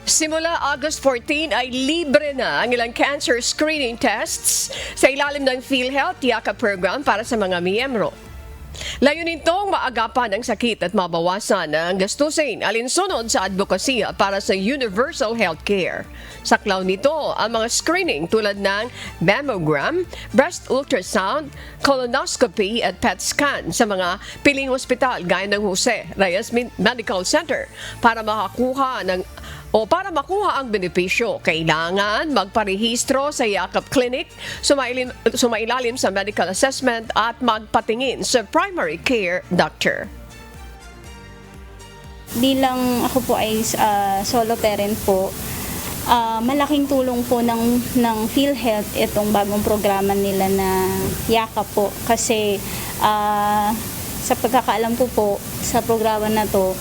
Simula August 14 ay libre na ang ilang cancer screening tests sa ilalim ng PhilHealth Yakap program para sa mga miyembro. Layunin nitong maagapan ang sakit at mabawasan ang gastusin alinsunod sa advokasya para sa universal healthcare. Saklaw nito ang mga screening tulad ng mammogram, breast ultrasound, colonoscopy at PET scan sa mga piling ospital gaya ng Jose Reyes Medical Center para para makuha ang benepisyo, kailangan magparehistro sa Yakap Clinic, sumailalim sa medical assessment at magpatingin sa primary care doctor. Bilang ako po ay solo parent po, malaking tulong po ng PhilHealth itong bagong programa nila na Yakap po. Kasi sa pagkakaalam ko po sa programa na to,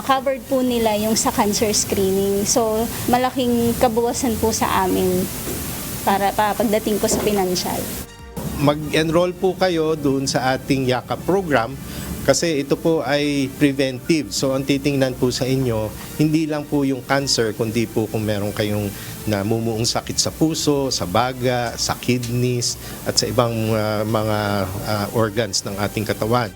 covered po nila yung sa cancer screening. So, malaking kabawasan po sa amin para pagdating ko sa financial. Mag-enroll po kayo dun sa ating Yakap program kasi ito po ay preventive. So, ang titingnan po sa inyo, hindi lang po yung cancer, kundi po kung meron kayong namumuong sakit sa puso, sa baga, sa kidneys, at sa ibang mga organs ng ating katawan.